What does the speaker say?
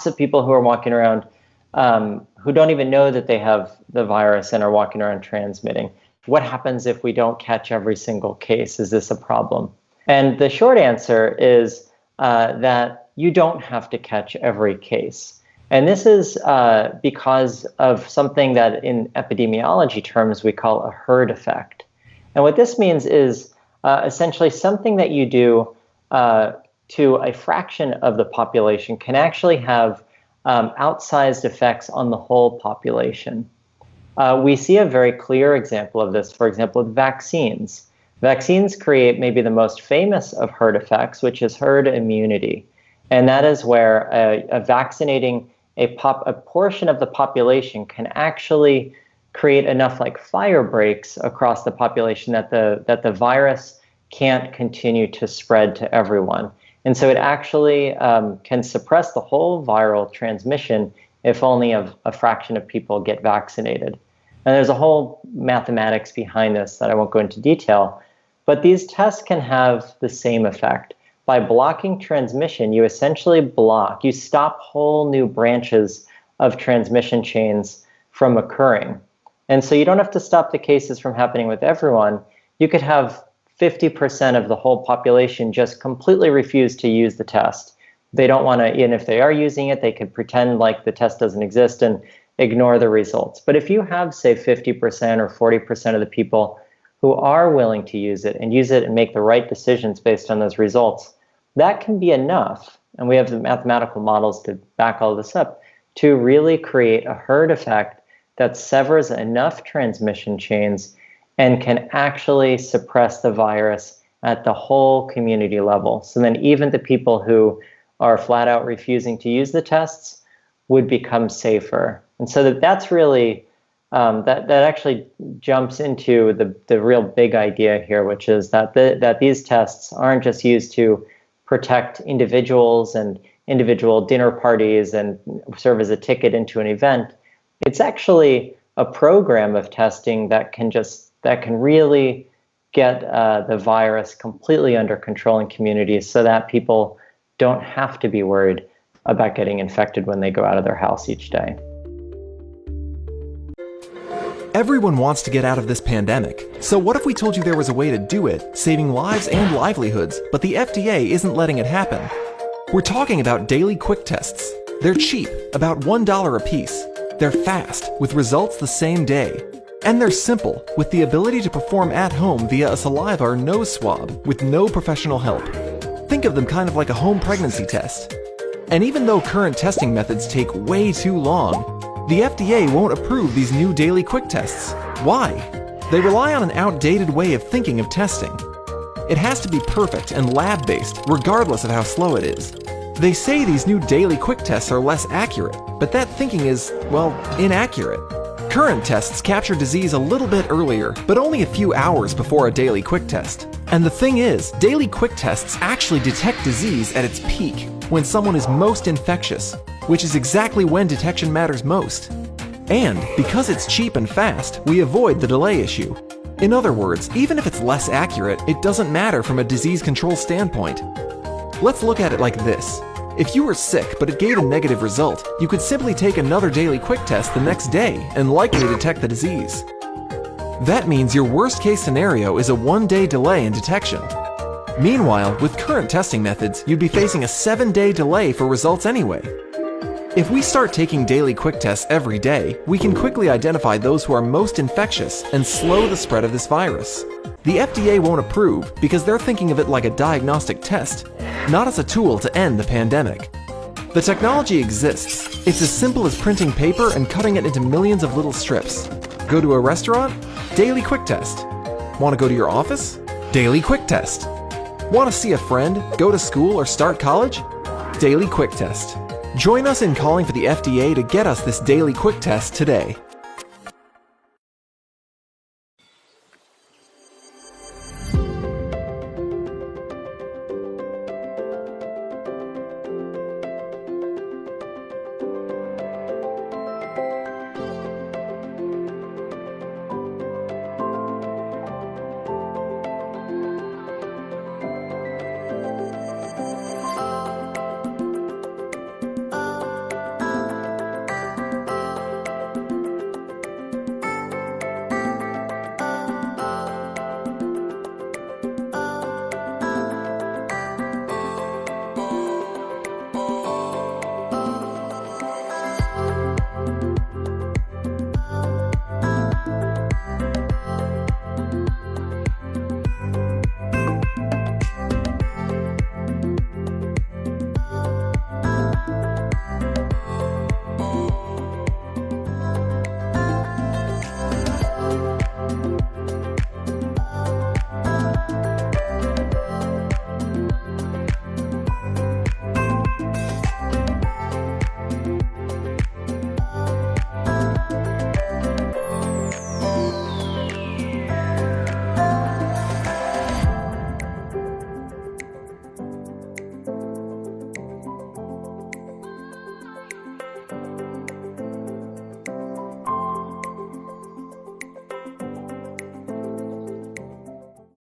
of people who are walking around who don't even know that they have the virus and are walking around transmitting. What happens if we don't catch every single case? Is this a problem? And the short answer is that you don't have to catch every case. And this is because of something that in epidemiology terms we call a herd effect. And what this means is essentially something that you do to a fraction of the population can actually have outsized effects on the whole population. We see a very clear example of this, for example, with vaccines. Vaccines create maybe the most famous of herd effects, which is herd immunity. And that is where vaccinating a portion of the population can actually create enough like fire breaks across the population that the virus can't continue to spread to everyone. And so it actually can suppress the whole viral transmission if only a fraction of people get vaccinated. And there's a whole mathematics behind this that I won't go into detail, but these tests can have the same effect. By blocking transmission, you essentially you stop whole new branches of transmission chains from occurring. And so you don't have to stop the cases from happening with everyone. You could have 50% of the whole population just completely refuse to use the test. They don't want to, and if they are using it, they could pretend like the test doesn't exist and ignore the results. But if you have, say, 50% or 40% of the people who are willing to use it and make the right decisions based on those results, that can be enough, and we have the mathematical models to back all this up, to really create a herd effect that severs enough transmission chains and can actually suppress the virus at the whole community level. So then even the people who are flat out refusing to use the tests would become safer. And so that's really, that actually jumps into the real big idea here, which is that these tests aren't just used to protect individuals and individual dinner parties and serve as a ticket into an event. It's actually a program of testing that can really get the virus completely under control in communities so that people don't have to be worried about getting infected when they go out of their house each day. Everyone wants to get out of this pandemic. So what if we told you there was a way to do it, saving lives and livelihoods, but the FDA isn't letting it happen? We're talking about daily quick tests. They're cheap, about $1 a piece. They're fast, with results the same day. And they're simple, with the ability to perform at home via a saliva or nose swab with no professional help. Think of them kind of like a home pregnancy test. And even though current testing methods take way too long, the FDA won't approve these new daily quick tests. Why? They rely on an outdated way of thinking of testing. It has to be perfect and lab-based, regardless of how slow it is. They say these new daily quick tests are less accurate, but that thinking is, well, inaccurate. Current tests capture disease a little bit earlier, but only a few hours before a daily quick test. And the thing is, daily quick tests actually detect disease at its peak, when someone is most infectious, which is exactly when detection matters most. And because it's cheap and fast, we avoid the delay issue. In other words, even if it's less accurate, it doesn't matter from a disease control standpoint. Let's look at it like this. If you were sick but it gave a negative result, you could simply take another daily quick test the next day and likely detect the disease. That means your worst case scenario is a 1-day delay in detection. Meanwhile, with current testing methods, you'd be facing a 7-day delay for results anyway. If we start taking daily quick tests every day, we can quickly identify those who are most infectious and slow the spread of this virus. The FDA won't approve because they're thinking of it like a diagnostic test, not as a tool to end the pandemic. The technology exists. It's as simple as printing paper and cutting it into millions of little strips. Go to a restaurant? Daily quick test. Want to go to your office? Daily quick test. Want to see a friend, go to school, or start college? Daily quick test. Join us in calling for the FDA to get us this daily quick test today.